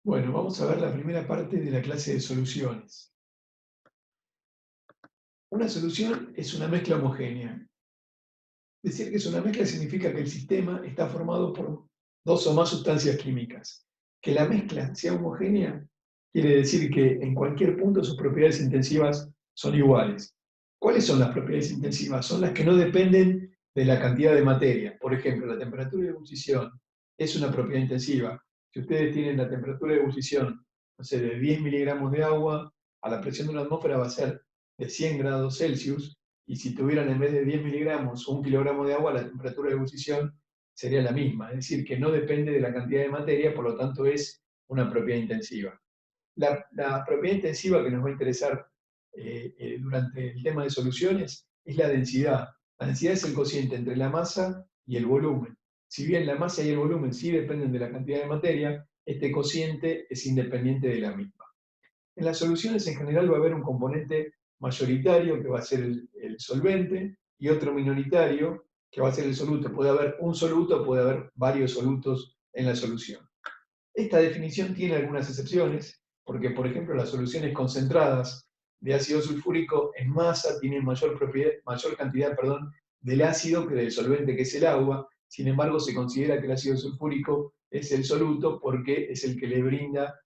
Bueno, vamos a ver la primera parte de la clase de soluciones. Una solución es una mezcla homogénea. Decir que es una mezcla significa que el sistema está formado por dos o más sustancias químicas. Que la mezcla sea homogénea quiere decir que en cualquier punto sus propiedades intensivas son iguales. ¿Cuáles son las propiedades intensivas? Son las que no dependen de la cantidad de materia. Por ejemplo, la temperatura de ebullición es una propiedad intensiva. Si ustedes tienen la temperatura de ebullición, no sé, de 10 miligramos de agua, a la presión de una atmósfera va a ser de 100 grados Celsius, y si tuvieran en vez de 10 miligramos o 1 kilogramo de agua, la temperatura de ebullición sería la misma. Es decir, que no depende de la cantidad de materia, por lo tanto es una propiedad intensiva. La propiedad intensiva que nos va a interesar durante el tema de soluciones es la densidad. La densidad es el cociente entre la masa y el volumen. Si bien la masa y el volumen sí dependen de la cantidad de materia, este cociente es independiente de la misma. En las soluciones en general va a haber un componente mayoritario que va a ser el solvente y otro minoritario que va a ser el soluto. Puede haber un soluto, puede haber varios solutos en la solución. Esta definición tiene algunas excepciones, porque por ejemplo las soluciones concentradas de ácido sulfúrico en masa tienen mayor cantidad, del ácido que del solvente que es el agua. Sin embargo, se considera que el ácido sulfúrico es el soluto porque es el que le brinda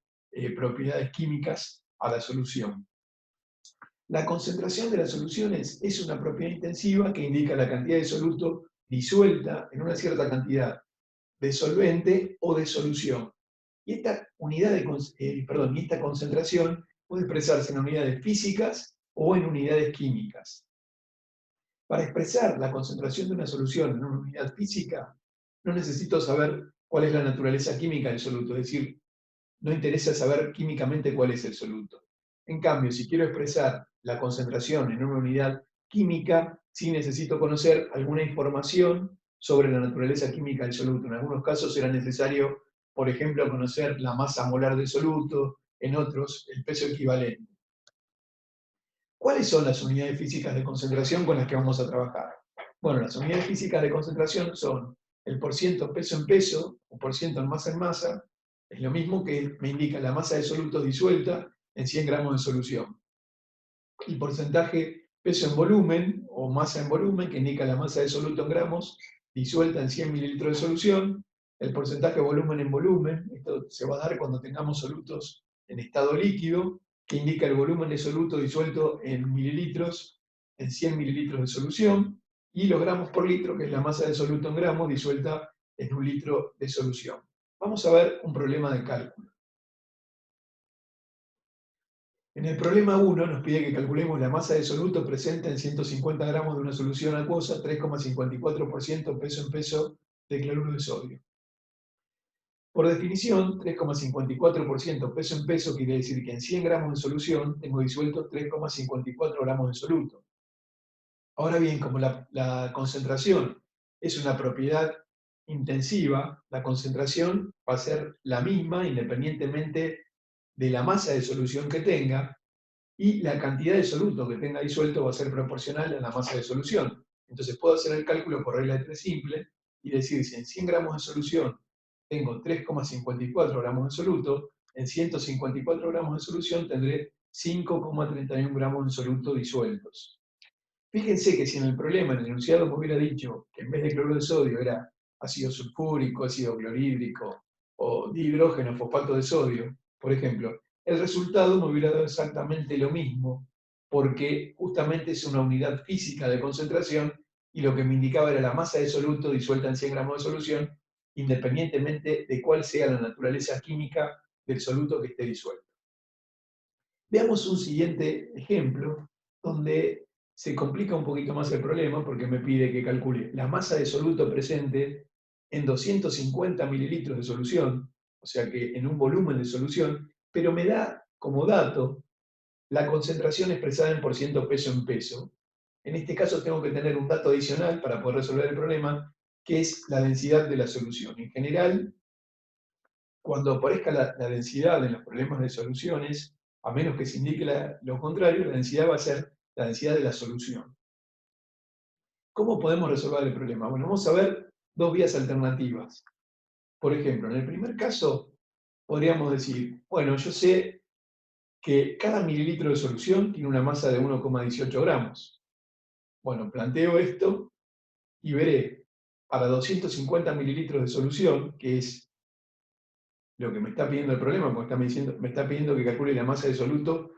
propiedades químicas a la solución. La concentración de las soluciones es una propiedad intensiva que indica la cantidad de soluto disuelta en una cierta cantidad de solvente o de solución. Y esta, y esta concentración puede expresarse en unidades físicas o en unidades químicas. Para expresar la concentración de una solución en una unidad física, no necesito saber cuál es la naturaleza química del soluto, es decir, no interesa saber químicamente cuál es el soluto. En cambio, si quiero expresar la concentración en una unidad química, sí necesito conocer alguna información sobre la naturaleza química del soluto. En algunos casos será necesario, por ejemplo, conocer la masa molar del soluto, en otros el peso equivalente. ¿Cuáles son las unidades físicas de concentración con las que vamos a trabajar? Bueno, las unidades físicas de concentración son el porciento peso en peso o porciento en masa, es lo mismo que me indica la masa de soluto disuelta en 100 gramos de solución. El porcentaje peso en volumen o masa en volumen, que indica la masa de soluto en gramos disuelta en 100 mililitros de solución. El porcentaje volumen en volumen, esto se va a dar cuando tengamos solutos en estado líquido, que indica el volumen de soluto disuelto en mililitros, en 100 mililitros de solución, y los gramos por litro, que es la masa de soluto en gramos disuelta en 1 litro de solución. Vamos a ver un problema de cálculo. En el problema 1 nos pide que calculemos la masa de soluto presente en 150 gramos de una solución acuosa, 3,54% peso en peso de cloruro de sodio. Por definición, 3,54% peso en peso quiere decir que en 100 gramos de solución tengo disuelto 3,54 gramos de soluto. Ahora bien, como la concentración es una propiedad intensiva, la concentración va a ser la misma independientemente de la masa de solución que tenga, y la cantidad de soluto que tenga disuelto va a ser proporcional a la masa de solución. Entonces puedo hacer el cálculo por regla de 3 simple y decir si en 100 gramos de solución tengo 3,54 gramos de soluto, en 154 gramos de solución tendré 5,31 gramos de soluto disueltos. Fíjense que si en el problema, en el enunciado, me hubiera dicho que en vez de cloruro de sodio era ácido sulfúrico, ácido clorhídrico o dihidrógeno, fosfato de sodio, por ejemplo, el resultado me hubiera dado exactamente lo mismo, porque justamente es una unidad física de concentración y lo que me indicaba era la masa de soluto disuelta en 100 gramos de solución, independientemente de cuál sea la naturaleza química del soluto que esté disuelto. Veamos un siguiente ejemplo donde se complica un poquito más el problema porque me pide que calcule la masa de soluto presente en 250 mililitros de solución, o sea que en un volumen de solución, pero me da como dato la concentración expresada en por ciento peso en peso. En este caso tengo que tener un dato adicional para poder resolver el problema, que es la densidad de la solución. En general, cuando aparezca la densidad en los problemas de soluciones, a menos que se indique lo contrario, la densidad va a ser la densidad de la solución. ¿Cómo podemos resolver el problema? Bueno, vamos a ver dos vías alternativas. Por ejemplo, en el primer caso, podríamos decir, bueno, yo sé que cada mililitro de solución tiene una masa de 1,18 gramos. Bueno, planteo esto y veré para 250 mililitros de solución, que es lo que me está pidiendo el problema, porque me está pidiendo que calcule la masa de soluto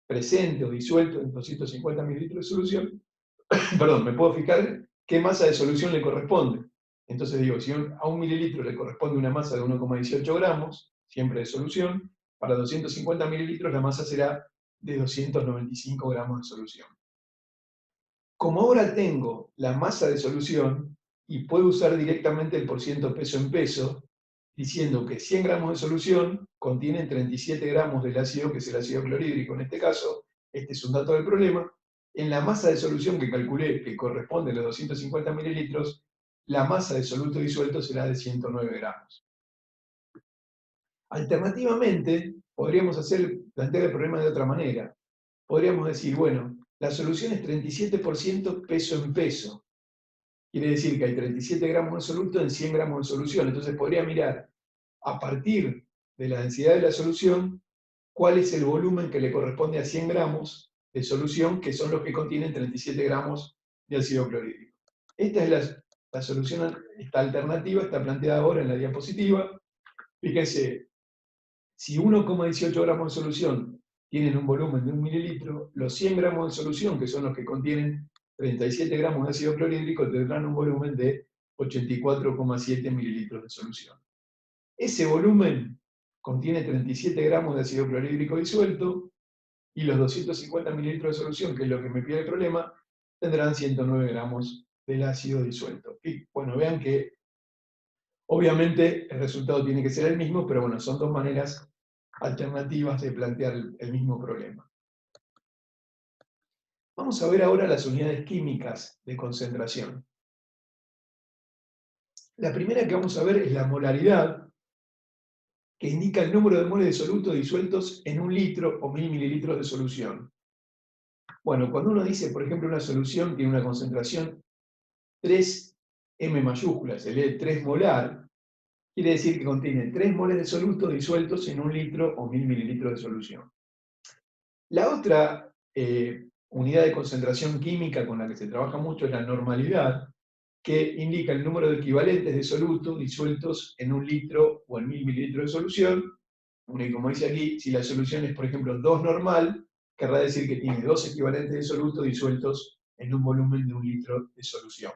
presente o disuelto en 250 mililitros de solución. Perdón, me puedo fijar qué masa de solución le corresponde. Entonces digo, si a un mililitro le corresponde una masa de 1,18 gramos, siempre de solución, para 250 mililitros la masa será de 295 gramos de solución. Como ahora tengo la masa de solución y puedo usar directamente el porciento peso en peso, diciendo que 100 gramos de solución contienen 37 gramos del ácido, que es el ácido clorhídrico en este caso, este es un dato del problema. En la masa de solución que calculé, que corresponde a los 250 mililitros, la masa de soluto disuelto será de 109 gramos. Alternativamente, podríamos plantear el problema de otra manera. Podríamos decir, bueno, la solución es 37% peso en peso. Quiere decir que hay 37 gramos de soluto en 100 gramos de solución. Entonces podría mirar, a partir de la densidad de la solución, cuál es el volumen que le corresponde a 100 gramos de solución, que son los que contienen 37 gramos de ácido clorhídrico. Esta es la solución, esta alternativa está planteada ahora en la diapositiva. Fíjense, si 1,18 gramos de solución tienen un volumen de 1 mililitro, los 100 gramos de solución, que son los que contienen 37 gramos de ácido clorhídrico, tendrán un volumen de 84,7 mililitros de solución. Ese volumen contiene 37 gramos de ácido clorhídrico disuelto y los 250 mililitros de solución, que es lo que me pide el problema, tendrán 109 gramos del ácido disuelto. Y bueno, vean que obviamente el resultado tiene que ser el mismo, pero bueno, son dos maneras alternativas de plantear el mismo problema. Vamos a ver ahora las unidades químicas de concentración. La primera que vamos a ver es la molaridad, que indica el número de moles de soluto disueltos en 1 litro o 1000 mililitros de solución. Bueno, cuando uno dice, por ejemplo, una solución tiene una concentración 3M mayúscula, se lee 3 molar, quiere decir que contiene 3 moles de soluto disueltos en 1 litro o 1000 mililitros de solución. La otra unidad de concentración química con la que se trabaja mucho es la normalidad, que indica el número de equivalentes de soluto disueltos en 1 litro o en 1000 mililitros de solución. Y como dice aquí, si la solución es, por ejemplo, 2 normal, querrá decir que tiene 2 equivalentes de soluto disueltos en un volumen de 1 litro de solución.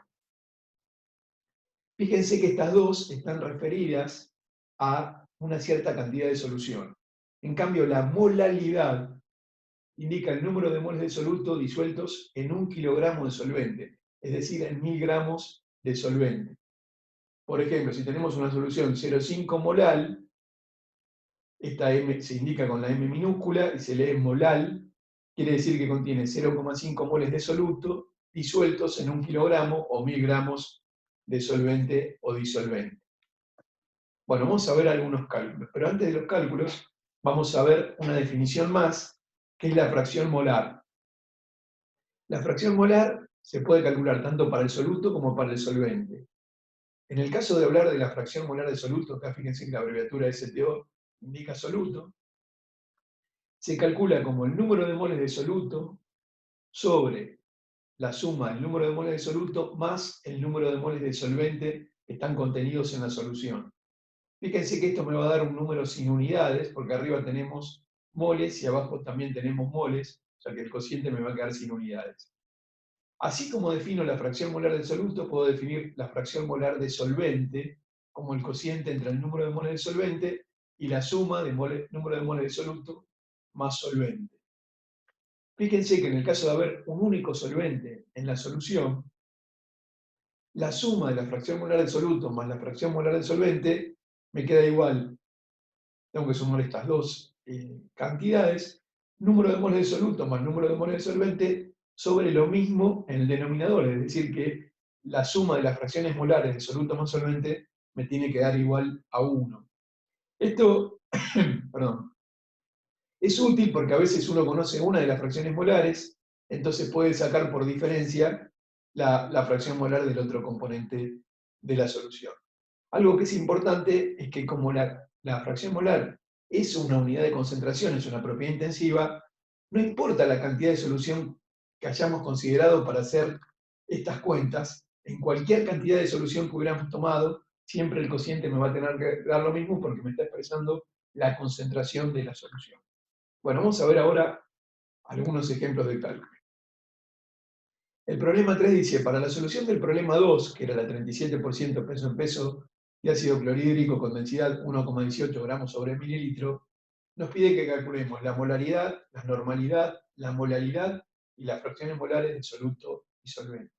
Fíjense que estas dos están referidas a una cierta cantidad de solución. En cambio, la molalidad indica el número de moles de soluto disueltos en 1 kilogramo de solvente, es decir, en 1000 gramos de solvente. Por ejemplo, si tenemos una solución 0,5 molal, esta M se indica con la M minúscula y se lee molal, quiere decir que contiene 0,5 moles de soluto disueltos en 1 kilogramo o 1000 gramos de solvente o disolvente. Bueno, vamos a ver algunos cálculos, pero antes de los cálculos vamos a ver una definición más, que es la fracción molar. La fracción molar se puede calcular tanto para el soluto como para el solvente. En el caso de hablar de la fracción molar de soluto, acá fíjense que la abreviatura STO indica soluto, se calcula como el número de moles de soluto sobre la suma del número de moles de soluto más el número de moles de solvente que están contenidos en la solución. Fíjense que esto me va a dar un número sin unidades, porque arriba tenemos moles y abajo también tenemos moles, o sea que el cociente me va a quedar sin unidades. Así como defino la fracción molar del soluto, puedo definir la fracción molar de solvente como el cociente entre el número de moles de solvente y la suma del número de moles de soluto más solvente. Fíjense que en el caso de haber un único solvente en la solución, la suma de la fracción molar del soluto más la fracción molar del solvente me queda igual. Tengo que sumar estas dos cantidades, número de moles de soluto más número de moles de solvente, sobre lo mismo en el denominador, es decir, que la suma de las fracciones molares de soluto más solvente me tiene que dar igual a 1. Esto, perdón, es útil porque a veces uno conoce una de las fracciones molares, entonces puede sacar por diferencia la fracción molar del otro componente de la solución. Algo que es importante es que como la fracción molar es una unidad de concentración, es una propiedad intensiva, no importa la cantidad de solución que hayamos considerado para hacer estas cuentas, en cualquier cantidad de solución que hubiéramos tomado, siempre el cociente me va a tener que dar lo mismo porque me está expresando la concentración de la solución. Bueno, vamos a ver ahora algunos ejemplos de cálculo. El problema 3 dice, para la solución del problema 2, que era la 37% peso en peso de ácido clorhídrico con densidad 1,18 gramos sobre mililitro, nos pide que calculemos la molaridad, la normalidad, la molaridad y las fracciones molares de soluto y solvente.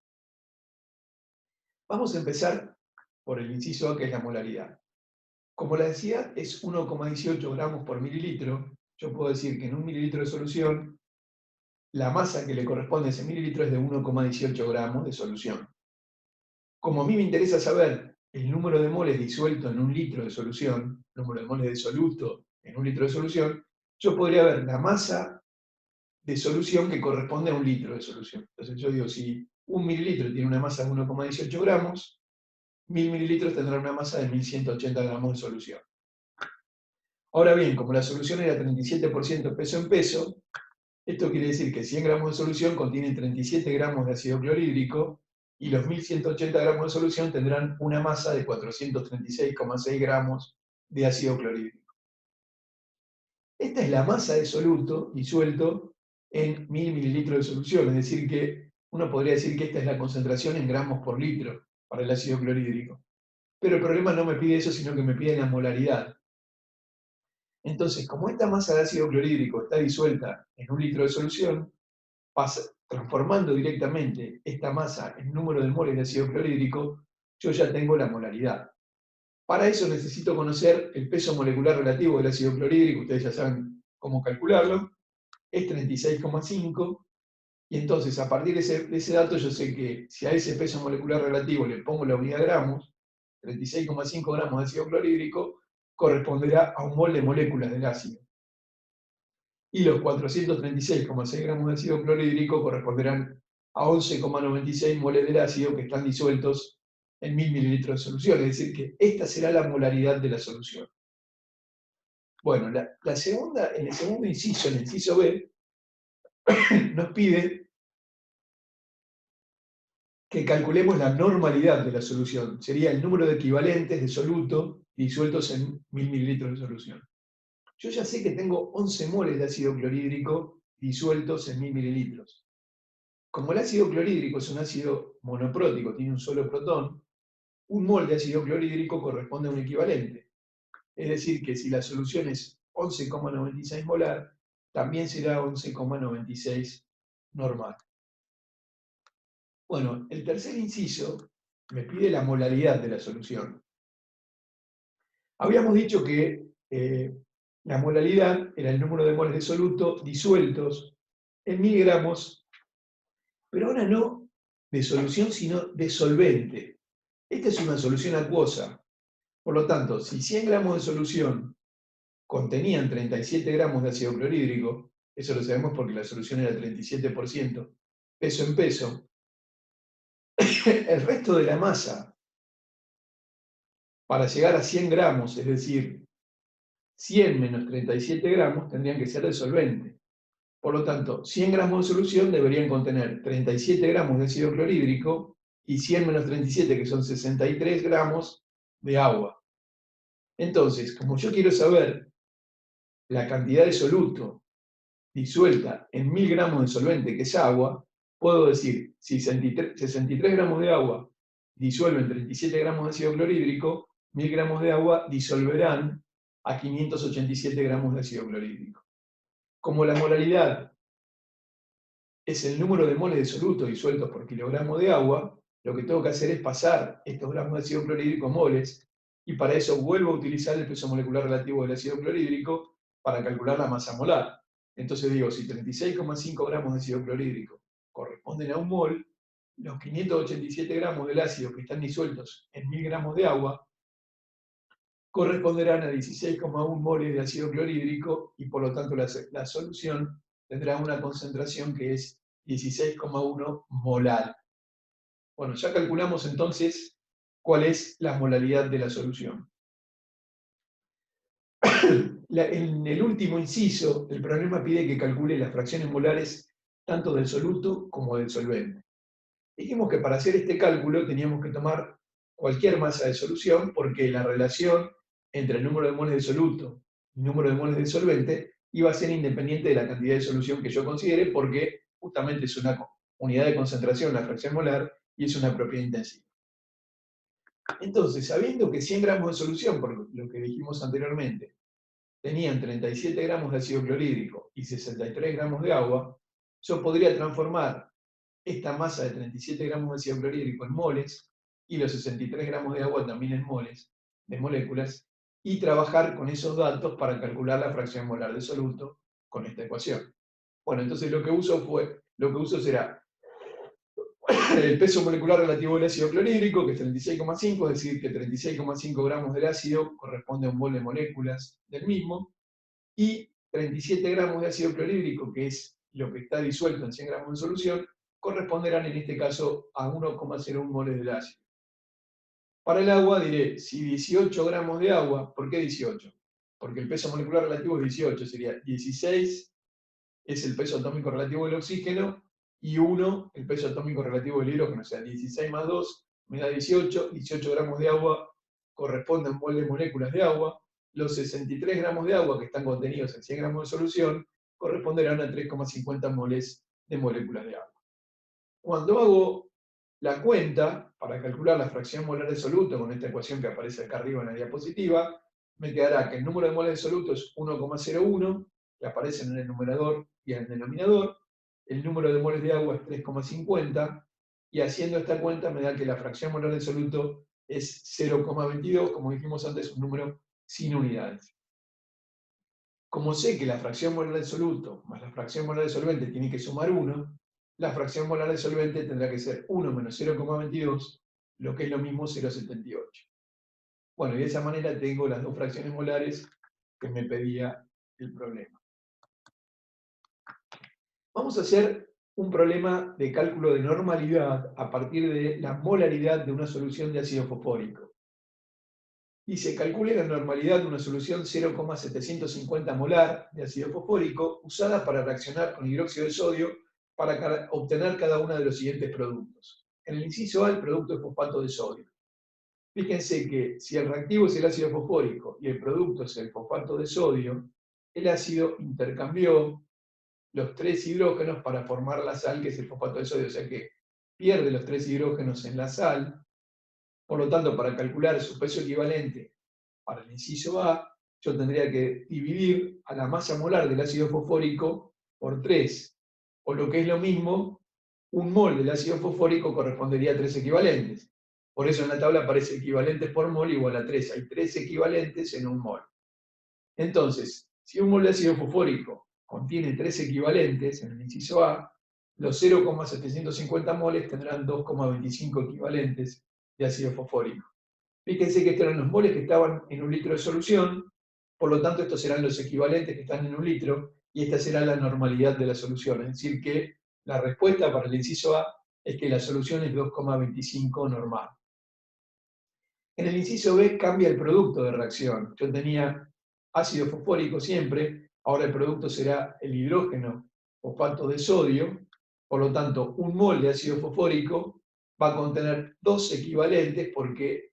Vamos a empezar por el inciso A, que es la molaridad. Como la densidad es 1,18 gramos por mililitro, yo puedo decir que en un mililitro de solución, la masa que le corresponde a ese mililitro es de 1,18 gramos de solución. Como a mí me interesa saber el número de moles disuelto en un litro de solución, número de moles de soluto en un litro de solución, yo podría ver la masa de solución que corresponde a un litro de solución. Entonces yo digo, si un mililitro tiene una masa de 1,18 gramos, 1000 mililitros tendrán una masa de 1180 gramos de solución. Ahora bien, como la solución era 37% peso en peso, esto quiere decir que 100 gramos de solución contienen 37 gramos de ácido clorhídrico y los 1180 gramos de solución tendrán una masa de 436,6 gramos de ácido clorhídrico. Esta es la masa de soluto disuelto en 1000 mililitros de solución, es decir que uno podría decir que esta es la concentración en gramos por litro para el ácido clorhídrico. Pero el problema no me pide eso, sino que me pide la molaridad. Entonces, como esta masa de ácido clorhídrico está disuelta en un litro de solución, transformando directamente esta masa en número de moles de ácido clorhídrico, yo ya tengo la molaridad. Para eso necesito conocer el peso molecular relativo del ácido clorhídrico, ustedes ya saben cómo calcularlo, es 36,5, y entonces a partir de ese dato yo sé que si a ese peso molecular relativo le pongo la unidad gramos, 36,5 gramos de ácido clorhídrico, corresponderá a un mol de moléculas del ácido. Y los 436,6 gramos de ácido clorhídrico corresponderán a 11,96 moles del ácido que están disueltos en 1000 mililitros de solución. Es decir, que esta será la molaridad de la solución. Bueno, la segunda, en el segundo inciso, en el inciso B, nos pide que calculemos la normalidad de la solución. Sería el número de equivalentes de soluto disueltos en 1000 mililitros de solución. Yo ya sé que tengo 11 moles de ácido clorhídrico disueltos en 1000 mililitros. Como el ácido clorhídrico es un ácido monoprótico, tiene un solo protón, un mol de ácido clorhídrico corresponde a un equivalente. Es decir, que si la solución es 11,96 molar, también será 11,96 normal. Bueno, el tercer inciso me pide la molaridad de la solución. Habíamos dicho que la molaridad era el número de moles de soluto disueltos en miligramos, pero ahora no de solución, sino de solvente. Esta es una solución acuosa. Por lo tanto, si 100 gramos de solución contenían 37 gramos de ácido clorhídrico, eso lo sabemos porque la solución era 37% peso en peso, el resto de la masa para llegar a 100 gramos, es decir, 100 menos 37 gramos, tendrían que ser de solvente. Por lo tanto, 100 gramos de solución deberían contener 37 gramos de ácido clorhídrico y 100 menos 37, que son 63 gramos de agua. Entonces, como yo quiero saber la cantidad de soluto disuelta en 1000 gramos de solvente, que es agua, puedo decir, si 63 gramos de agua disuelven 37 gramos de ácido clorhídrico, 1000 gramos de agua disolverán a 587 gramos de ácido clorhídrico. Como la molaridad es el número de moles de soluto disueltos por kilogramo de agua, lo que tengo que hacer es pasar estos gramos de ácido clorhídrico a moles, y para eso vuelvo a utilizar el peso molecular relativo del ácido clorhídrico para calcular la masa molar. Entonces digo, si 36,5 gramos de ácido clorhídrico corresponden a un mol, los 587 gramos del ácido que están disueltos en 1000 gramos de agua corresponderán a 16,1 moles de ácido clorhídrico, y por lo tanto la solución tendrá una concentración que es 16,1 molar. Bueno, ya calculamos entonces cuál es la molaridad de la solución. En el último inciso, el problema pide que calcule las fracciones molares tanto del soluto como del solvente. Dijimos que para hacer este cálculo teníamos que tomar cualquier masa de solución porque la relación entre el número de moles de soluto y el número de moles de solvente iba a ser independiente de la cantidad de solución que yo considere porque justamente es una unidad de concentración, la fracción molar, y es una propiedad intensiva. Entonces, sabiendo que 100 gramos de solución, por lo que dijimos anteriormente, tenían 37 gramos de ácido clorhídrico y 63 gramos de agua, yo podría transformar esta masa de 37 gramos de ácido clorhídrico en moles y los 63 gramos de agua también en moles, de moléculas, y trabajar con esos datos para calcular la fracción molar de soluto con esta ecuación. Bueno, entonces lo que uso será el peso molecular relativo del ácido clorhídrico, que es 36,5, es decir, que 36,5 gramos del ácido corresponde a un mol de moléculas del mismo, y 37 gramos de ácido clorhídrico, que es lo que está disuelto en 100 gramos de solución, corresponderán en este caso a 1,01 moles del ácido. Para el agua diré, si 18 gramos de agua, ¿por qué 18? Porque el peso molecular relativo es 18, sería 16 es el peso atómico relativo del oxígeno y 1 el peso atómico relativo del hidrógeno, o sea, 16 más 2 me da 18, 18 gramos de agua corresponde a un mol de moléculas de agua, los 63 gramos de agua que están contenidos en 100 gramos de solución corresponderán a 3,50 moles de moléculas de agua. Cuando hago la cuenta para calcular la fracción molar de soluto con esta ecuación que aparece acá arriba en la diapositiva, me quedará que el número de moles de soluto es 1,01, que aparece en el numerador y en el denominador, el número de moles de agua es 3,50, y haciendo esta cuenta me da que la fracción molar de soluto es 0,22, como dijimos antes, un número sin unidades. Como sé que la fracción molar del soluto más la fracción molar del solvente tiene que sumar 1, la fracción molar del solvente tendrá que ser 1 menos 0,22, lo que es lo mismo 0,78. Bueno, y de esa manera tengo las dos fracciones molares que me pedía el problema. Vamos a hacer un problema de cálculo de normalidad a partir de la molaridad de una solución de ácido fosfórico. Dice, calcule la normalidad de una solución 0,750 molar de ácido fosfórico usada para reaccionar con hidróxido de sodio para obtener cada uno de los siguientes productos. En el inciso A, el producto es fosfato de sodio. Fíjense que si el reactivo es el ácido fosfórico y el producto es el fosfato de sodio, el ácido intercambió los 3 hidrógenos para formar la sal, que es el fosfato de sodio, o sea que pierde los 3 hidrógenos en la sal. Por lo tanto, para calcular su peso equivalente para el inciso A, yo tendría que dividir a la masa molar del ácido fosfórico por 3. O lo que es lo mismo, un mol del ácido fosfórico correspondería a 3 equivalentes. Por eso en la tabla aparece equivalentes por mol igual a 3. Hay 3 equivalentes en un mol. Entonces, si un mol de ácido fosfórico contiene 3 equivalentes en el inciso A, los 0,750 moles tendrán 2,25 equivalentes de ácido fosfórico. Fíjense que estos eran los moles que estaban en un litro de solución, por lo tanto estos serán los equivalentes que están en un litro, y esta será la normalidad de la solución. Es decir, que la respuesta para el inciso A es que la solución es 2,25 normal. En el inciso B cambia el producto de reacción. Yo tenía ácido fosfórico siempre, ahora el producto será el hidrógeno fosfato de sodio, por lo tanto un mol de ácido fosfórico va a contener 2 equivalentes porque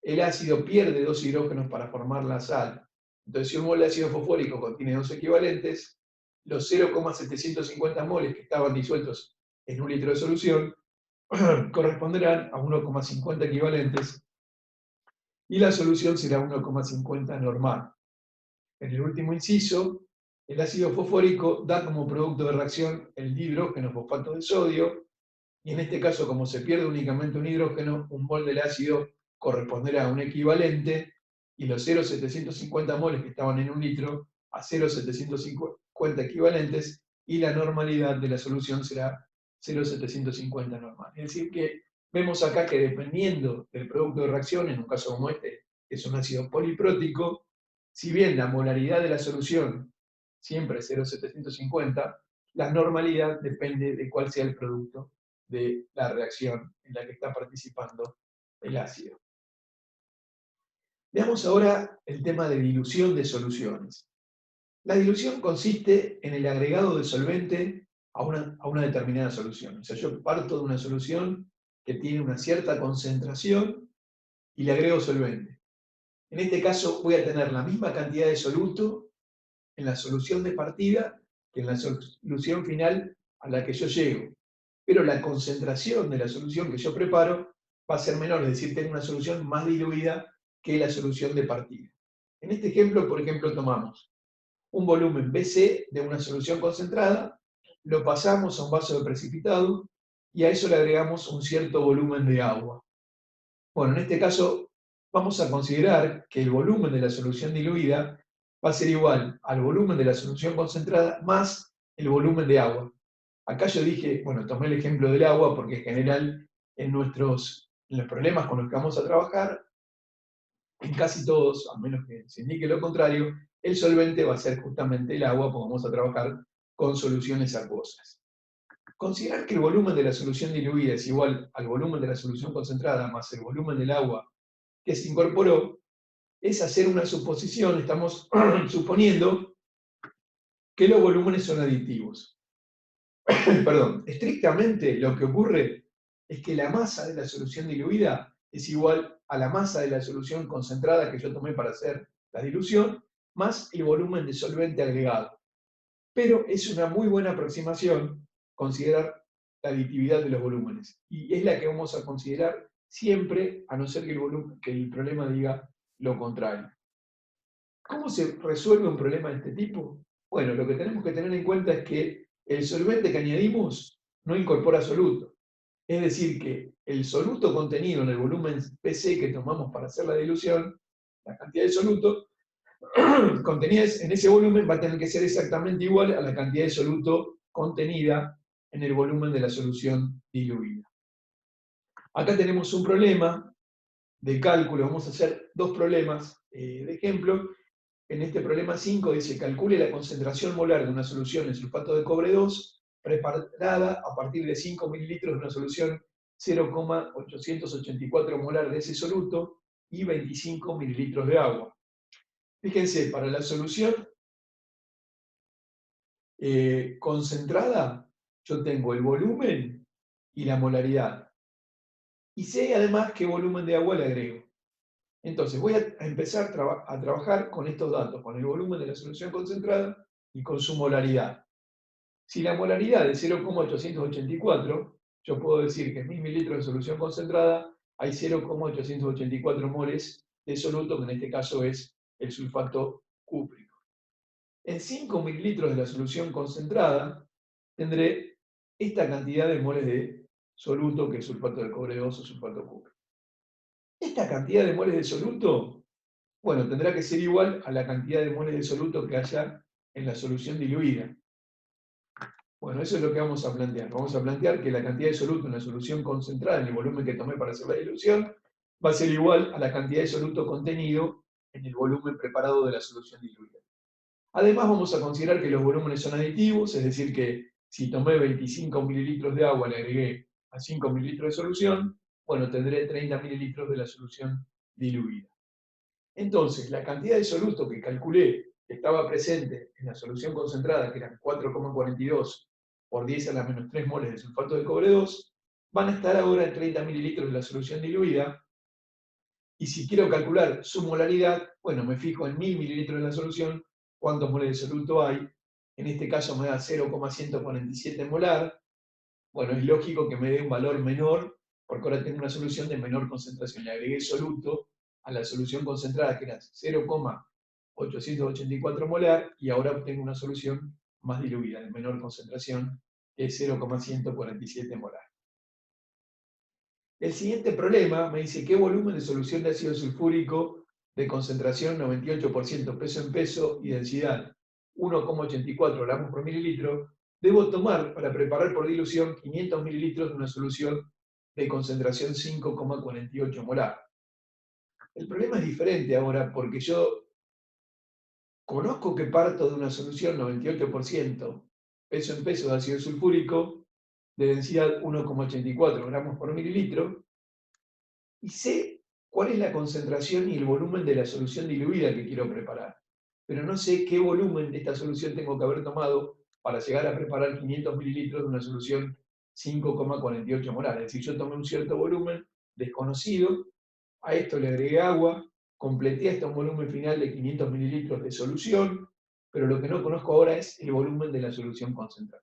el ácido pierde 2 hidrógenos para formar la sal. Entonces, si un mol de ácido fosfórico contiene 2 equivalentes, los 0,750 moles que estaban disueltos en un litro de solución corresponderán a 1,50 equivalentes y la solución será 1,50 normal. En el último inciso, el ácido fosfórico da como producto de reacción el dihidrógeno fosfato de sodio, y en este caso, como se pierde únicamente un hidrógeno, un mol del ácido corresponderá a un equivalente, y los 0,750 moles que estaban en un litro a 0,750 equivalentes, y la normalidad de la solución será 0,750 normal. Es decir que vemos acá que dependiendo del producto de reacción, en un caso como este, que es un ácido poliprótico, si bien la molaridad de la solución siempre es 0,750, la normalidad depende de cuál sea el producto de la reacción en la que está participando el ácido. Veamos ahora el tema de dilución de soluciones. La dilución consiste en el agregado de solvente a una determinada solución. O sea, yo parto de una solución que tiene una cierta concentración y le agrego solvente. En este caso voy a tener la misma cantidad de soluto en la solución de partida que en la solución final a la que yo llego. Pero la concentración de la solución que yo preparo va a ser menor, es decir, tengo una solución más diluida que la solución de partida. En este ejemplo, por ejemplo, tomamos un volumen BC de una solución concentrada, lo pasamos a un vaso de precipitado y a eso le agregamos un cierto volumen de agua. Bueno, en este caso vamos a considerar que el volumen de la solución diluida va a ser igual al volumen de la solución concentrada más el volumen de agua. Acá yo dije, bueno, tomé el ejemplo del agua porque en general en los problemas con los que vamos a trabajar, en casi todos, a menos que se indique lo contrario, el solvente va a ser justamente el agua, porque vamos a trabajar con soluciones acuosas. Considerar que el volumen de la solución diluida es igual al volumen de la solución concentrada más el volumen del agua que se incorporó es hacer una suposición, estamos suponiendo que los volúmenes son aditivos. Perdón, estrictamente lo que ocurre es que la masa de la solución diluida es igual a la masa de la solución concentrada que yo tomé para hacer la dilución, más el volumen de solvente agregado. Pero es una muy buena aproximación considerar la aditividad de los volúmenes. Y es la que vamos a considerar siempre, a no ser que el problema diga lo contrario. ¿Cómo se resuelve un problema de este tipo? Bueno, lo que tenemos que tener en cuenta es que el solvente que añadimos no incorpora soluto. Es decir, que el soluto contenido en el volumen PC que tomamos para hacer la dilución, la cantidad de soluto contenida en ese volumen va a tener que ser exactamente igual a la cantidad de soluto contenida en el volumen de la solución diluida. Acá tenemos un problema de cálculo, vamos a hacer dos problemas de ejemplo. En este problema 5 dice, calcule la concentración molar de una solución en sulfato de cobre 2 preparada a partir de 5 mililitros de una solución 0,884 molar de ese soluto y 25 mililitros de agua. Fíjense, para la solución concentrada, yo tengo el volumen y la molaridad. Y sé además qué volumen de agua le agrego. Entonces voy a empezar a trabajar con estos datos, con el volumen de la solución concentrada y con su molaridad. Si la molaridad es 0,884, yo puedo decir que en 1000 mililitros de solución concentrada hay 0,884 moles de soluto, que en este caso es el sulfato cúprico. En 5 mililitros de la solución concentrada tendré esta cantidad de moles de soluto, que es sulfato de cobre 2 o sulfato cúprico. Esta cantidad de moles de soluto, bueno, tendrá que ser igual a la cantidad de moles de soluto que haya en la solución diluida. Bueno, eso es lo que vamos a plantear. Vamos a plantear que la cantidad de soluto en la solución concentrada, en el volumen que tomé para hacer la dilución, va a ser igual a la cantidad de soluto contenido en el volumen preparado de la solución diluida. Además, vamos a considerar que los volúmenes son aditivos, es decir, que si tomé 25 mililitros de agua, le agregué a 5 mililitros de solución, bueno, tendré 30 mililitros de la solución diluida. Entonces, la cantidad de soluto que calculé que estaba presente en la solución concentrada, que eran 4,42 por 10 a la menos 3 moles de sulfato de cobre 2, van a estar ahora en 30 mililitros de la solución diluida. Y si quiero calcular su molaridad, bueno, me fijo en 1000 mililitros de la solución, cuántos moles de soluto hay. En este caso me da 0,147 molar. Bueno, es lógico que me dé un valor menor, porque ahora tengo una solución de menor concentración. Le agregué soluto a la solución concentrada, que era 0,884 molar, y ahora obtengo una solución más diluida, de menor concentración, que es 0,147 molar. El siguiente problema me dice qué volumen de solución de ácido sulfúrico de concentración 98% peso en peso y densidad 1,84 gramos por mililitro debo tomar para preparar por dilución 500 mililitros de una solución de concentración 5,48 molar. El problema es diferente ahora porque yo conozco que parto de una solución 98% peso en peso de ácido sulfúrico de densidad 1,84 gramos por mililitro y sé cuál es la concentración y el volumen de la solución diluida que quiero preparar. Pero no sé qué volumen de esta solución tengo que haber tomado para llegar a preparar 500 mililitros de una solución 5,48 molar. Es decir, yo tomé un cierto volumen desconocido, a esto le agregué agua, completé hasta un volumen final de 500 mililitros de solución, pero lo que no conozco ahora es el volumen de la solución concentrada.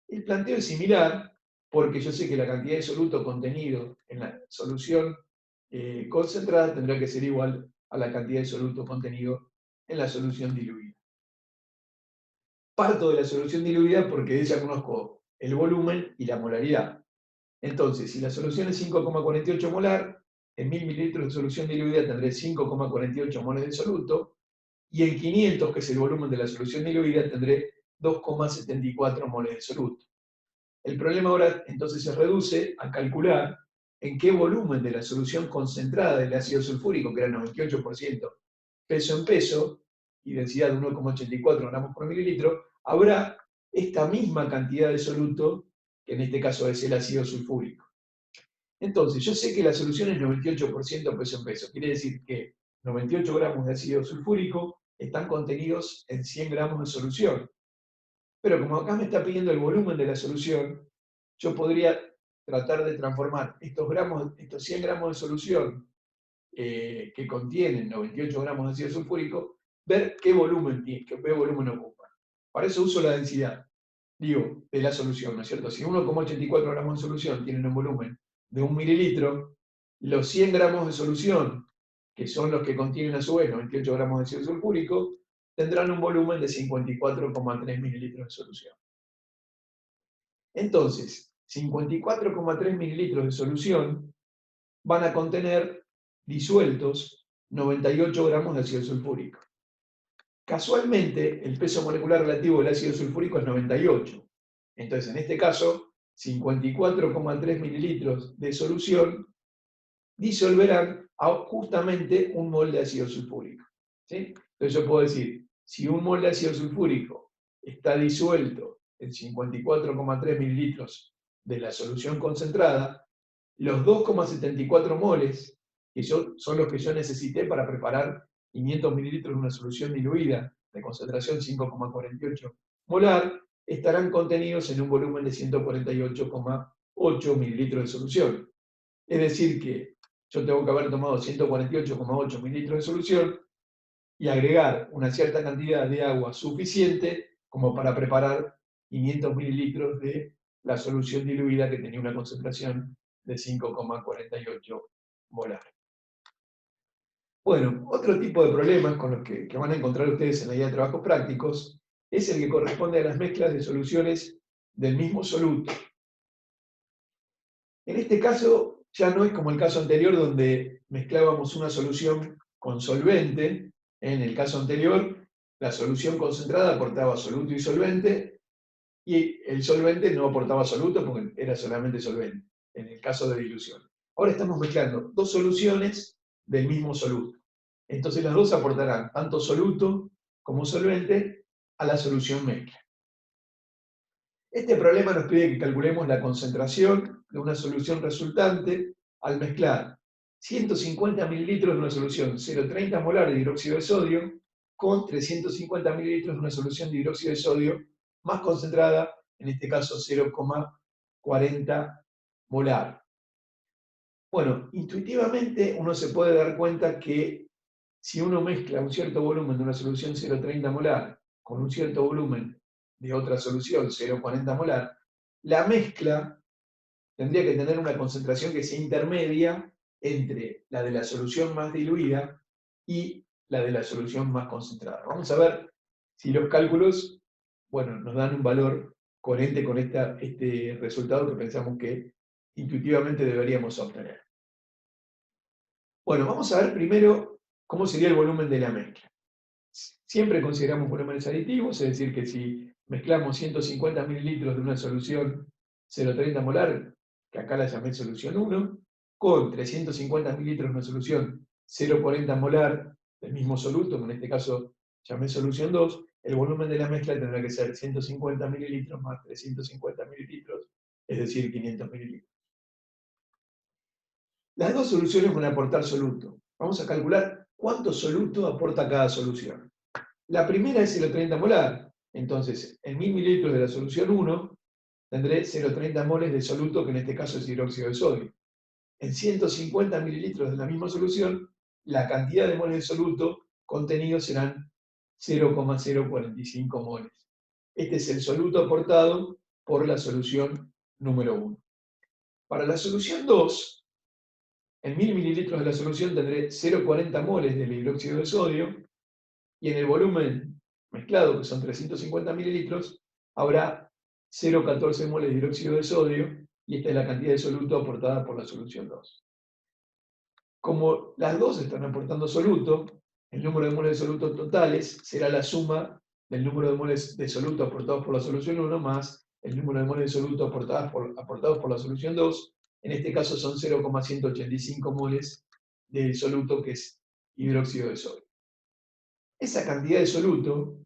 El planteo es similar, porque yo sé que la cantidad de soluto contenido en la solución concentrada tendrá que ser igual a la cantidad de soluto contenido en la solución diluida. Parto de la solución diluida porque de ella conozco el volumen y la molaridad. Entonces, si la solución es 5,48 molar, en 1000 mililitros de solución diluida tendré 5,48 moles de soluto, y en 500, que es el volumen de la solución diluida, tendré 2,74 moles de soluto. El problema ahora entonces se reduce a calcular en qué volumen de la solución concentrada del ácido sulfúrico, que era el 98% peso en peso, y densidad de 1,84 gramos por mililitro, habrá esta misma cantidad de soluto, que en este caso es el ácido sulfúrico. Entonces, yo sé que la solución es 98% peso en peso. Quiere decir que 98 gramos de ácido sulfúrico están contenidos en 100 gramos de solución. Pero como acá me está pidiendo el volumen de la solución, yo podría tratar de transformar estos 100 gramos de solución que contienen 98 gramos de ácido sulfúrico, ver qué volumen tiene, qué volumen ocupa. Para eso uso la densidad, digo, de la solución, ¿no es cierto? Si 1,84 gramos de solución tienen un volumen de 1 mililitro, los 100 gramos de solución, que son los que contienen a su vez 98 gramos de ácido sulfúrico, tendrán un volumen de 54,3 mililitros de solución. Entonces, 54,3 mililitros de solución van a contener disueltos 98 gramos de ácido sulfúrico. Casualmente, el peso molecular relativo del ácido sulfúrico es 98. Entonces, en este caso, 54,3 mililitros de solución disolverán justamente un mol de ácido sulfúrico. ¿Sí? Entonces yo puedo decir, si un mol de ácido sulfúrico está disuelto en 54,3 mililitros de la solución concentrada, los 2,74 moles, que son los que yo necesité para preparar 500 mililitros de una solución diluida de concentración 5,48 molar, estarán contenidos en un volumen de 148,8 mililitros de solución. Es decir que yo tengo que haber tomado 148,8 mililitros de solución y agregar una cierta cantidad de agua suficiente como para preparar 500 mililitros de la solución diluida que tenía una concentración de 5,48 molar. Bueno, otro tipo de problemas con los que van a encontrar ustedes en la guía de trabajos prácticos es el que corresponde a las mezclas de soluciones del mismo soluto. En este caso, ya no es como el caso anterior donde mezclábamos una solución con solvente. En el caso anterior, la solución concentrada aportaba soluto y solvente, y el solvente no aportaba soluto porque era solamente solvente, en el caso de dilución. Ahora estamos mezclando dos soluciones del mismo soluto. Entonces las dos aportarán tanto soluto como solvente a la solución mezcla. Este problema nos pide que calculemos la concentración de una solución resultante al mezclar 150 mililitros de una solución 0,30 molar de hidróxido de sodio con 350 mililitros de una solución de hidróxido de sodio más concentrada, en este caso 0,40 molar. Bueno, intuitivamente uno se puede dar cuenta que si uno mezcla un cierto volumen de una solución 0,30 molar con un cierto volumen de otra solución 0,40 molar, la mezcla tendría que tener una concentración que sea intermedia entre la de la solución más diluida y la de la solución más concentrada. Vamos a ver si los cálculos, bueno, nos dan un valor coherente con este resultado que pensamos que intuitivamente deberíamos obtener. Bueno, vamos a ver primero cómo sería el volumen de la mezcla. Siempre consideramos volúmenes aditivos, es decir, que si mezclamos 150 mililitros de una solución 0,30 molar, que acá la llamé solución 1, con 350 mililitros de una solución 0,40 molar del mismo soluto, que en este caso llamé solución 2, el volumen de la mezcla tendrá que ser 150 mililitros más 350 mililitros, es decir, 500 mililitros. Las dos soluciones van a aportar soluto. Vamos a calcular cuánto soluto aporta cada solución. La primera es 0,30 molar. Entonces, en 1000 mililitros de la solución 1, tendré 0,30 moles de soluto, que en este caso es hidróxido de sodio. En 150 mililitros de la misma solución, la cantidad de moles de soluto contenidos serán 0,045 moles. Este es el soluto aportado por la solución número 1. Para la solución 2, en 1000 mililitros de la solución tendré 0,40 moles del hidróxido de sodio, y en el volumen mezclado, que son 350 mililitros, habrá 0,14 moles de hidróxido de sodio, y esta es la cantidad de soluto aportada por la solución 2. Como las dos están aportando soluto, el número de moles de soluto totales será la suma del número de moles de soluto aportados por la solución 1 más el número de moles de soluto aportados por la solución 2. En este caso son 0,185 moles de soluto, que es hidróxido de sodio. Esa cantidad de soluto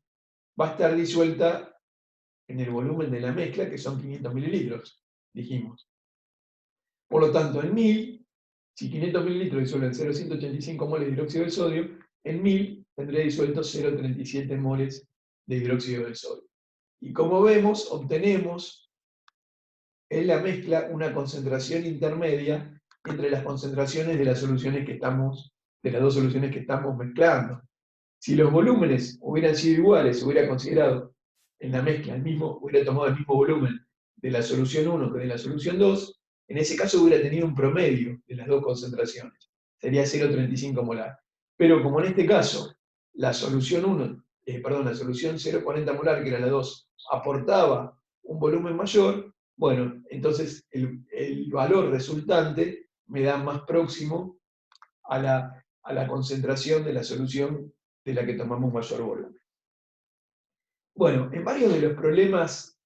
va a estar disuelta en el volumen de la mezcla, que son 500 mililitros, dijimos. Por lo tanto, en 1000, si 500 mililitros disuelven 0,185 moles de hidróxido de sodio, en 1000 tendré disueltos 0,37 moles de hidróxido de sodio. Y como vemos, obtenemos en la mezcla una concentración intermedia entre las concentraciones de las soluciones que estamos, de las dos soluciones que estamos mezclando. Si los volúmenes hubieran sido iguales, hubiera considerado en la mezcla hubiera tomado el mismo volumen de la solución 1 que de la solución 2, en ese caso hubiera tenido un promedio de las dos concentraciones. Sería 0,35 molar. Pero como en este caso la solución 1, la solución 0,40 molar, que era la 2, aportaba un volumen mayor, bueno, entonces el valor resultante me da más próximo a la concentración de la solución de la que tomamos mayor volumen. Bueno, en varios de los problemas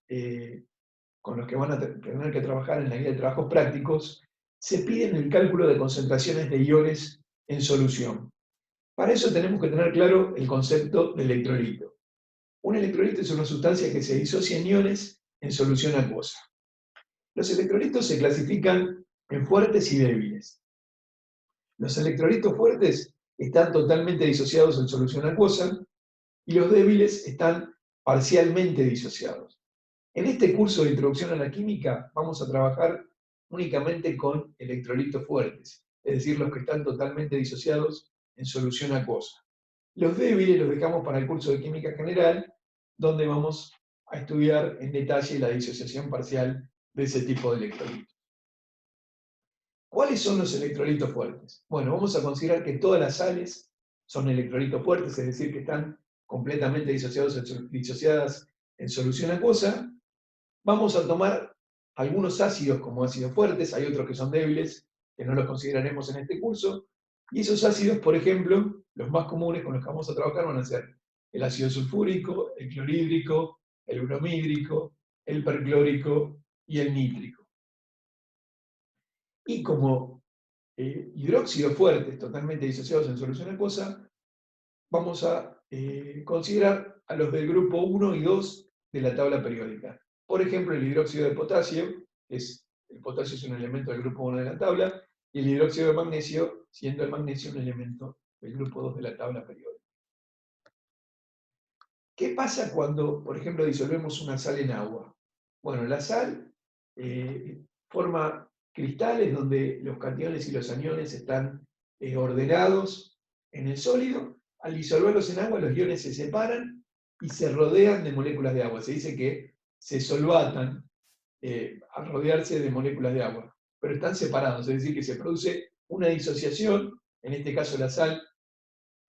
con los que van a tener que trabajar en la guía de trabajos prácticos, se piden el cálculo de concentraciones de iones en solución. Para eso tenemos que tener claro el concepto de electrolito. Un electrolito es una sustancia que se disocia en iones en solución acuosa. Los electrolitos se clasifican en fuertes y débiles. Los electrolitos fuertes están totalmente disociados en solución acuosa y los débiles están parcialmente disociados. En este curso de Introducción a la Química vamos a trabajar únicamente con electrolitos fuertes, es decir, los que están totalmente disociados en solución acuosa. Los débiles los dejamos para el curso de Química General, donde vamos a estudiar en detalle la disociación parcial de ese tipo de electrolitos. ¿Cuáles son los electrolitos fuertes? Bueno, vamos a considerar que todas las sales son electrolitos fuertes, es decir, que están completamente disociadas en solución acuosa. Vamos a tomar algunos ácidos como ácidos fuertes, hay otros que son débiles, que no los consideraremos en este curso, y esos ácidos, por ejemplo, los más comunes con los que vamos a trabajar van a ser el ácido sulfúrico, el clorhídrico, el bromhídrico, el perclórico y el nítrico. Y como hidróxidos fuertes, totalmente disociados en solución acuosa, vamos a considerar a los del grupo 1 y 2 de la tabla periódica. Por ejemplo, el hidróxido de potasio, el potasio es un elemento del grupo 1 de la tabla, y el hidróxido de magnesio, siendo el magnesio un elemento del grupo 2 de la tabla periódica. ¿Qué pasa cuando, por ejemplo, disolvemos una sal en agua? Bueno, la sal forma cristales donde los cationes y los aniones están ordenados en el sólido. Al disolverlos en agua, los iones se separan y se rodean de moléculas de agua. Se dice que se solvatan al rodearse de moléculas de agua, pero están separados, es decir, que se produce una disociación. En este caso, la sal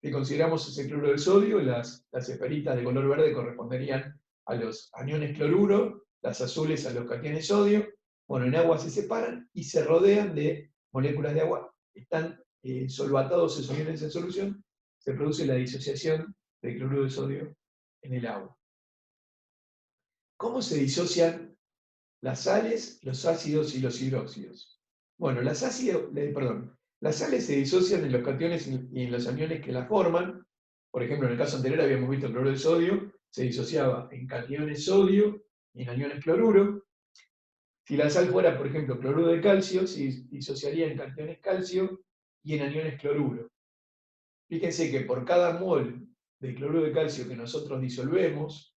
que consideramos ese cloruro de sodio, las esferitas de color verde corresponderían a los aniones cloruro, las azules a los cationes sodio. Bueno, en agua se separan y se rodean de moléculas de agua. Están solvatados esos iones en solución, se produce la disociación del cloruro de sodio en el agua. ¿Cómo se disocian las sales, los ácidos y los hidróxidos? Bueno, las sales se disocian en los cationes y en los aniones que las forman. Por ejemplo, en el caso anterior habíamos visto el cloruro de sodio, se disociaba en cationes sodio y en aniones cloruro. Si la sal fuera, por ejemplo, cloruro de calcio, se disociaría en cationes calcio y en aniones cloruro. Fíjense que por cada mol de cloruro de calcio que nosotros disolvemos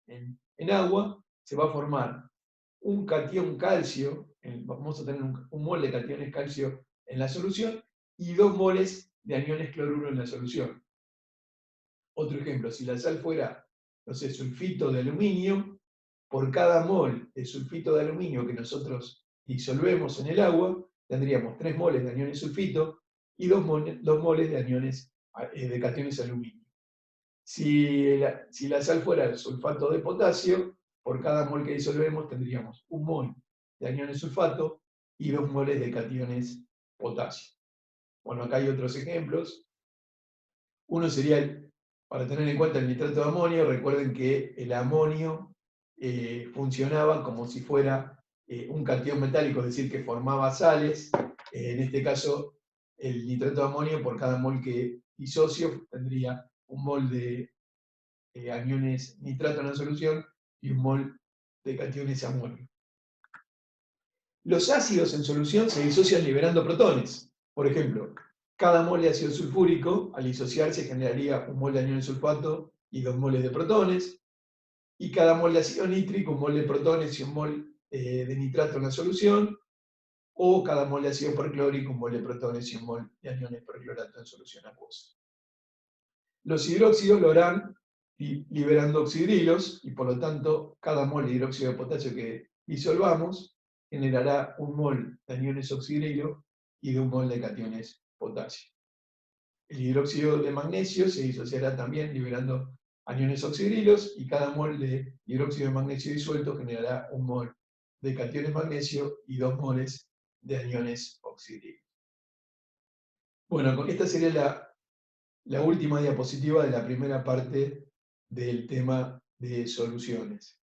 en agua, se va a formar un catión calcio, vamos a tener un mol de cationes calcio en la solución y 2 moles de aniones cloruro en la solución. Otro ejemplo, si la sal fuera, no sé, sulfito de aluminio, por cada mol de sulfito de aluminio que nosotros disolvemos en el agua, tendríamos 3 moles de aniones sulfito y 2 moles de aniones de cationes aluminio. Si la sal fuera el sulfato de potasio, por cada mol que disolvemos tendríamos un mol de aniones sulfato y 2 moles de cationes potasio. Bueno, acá hay otros ejemplos. Uno sería, para tener en cuenta el nitrato de amonio, recuerden que el amonio funcionaba como si fuera un catión metálico, es decir, que formaba sales. En este caso, el nitrato de amonio, por cada mol que disocio, tendría un mol de aniones nitrato en la solución y un mol de cationes amonio. Los ácidos en solución se disocian liberando protones. Por ejemplo, cada mol de ácido sulfúrico, al disociarse, generaría un mol de aniones sulfato y 2 moles de protones. Y cada mol de ácido nítrico, un mol de protones y un mol de nitrato en la solución. O cada mol de ácido perclórico, un mol de protones y un mol de aniones perclorato en solución acuosa. Los hidróxidos lo harán liberando oxidrilos y por lo tanto cada mol de hidróxido de potasio que disolvamos generará un mol de aniones oxidrilo y de un mol de cationes potasio. El hidróxido de magnesio se disociará también liberando aniones oxidrilos y cada mol de hidróxido de magnesio disuelto generará un mol de cationes magnesio y 2 moles de aniones oxidrilos. Bueno, esta sería la última diapositiva de la primera parte del tema de soluciones.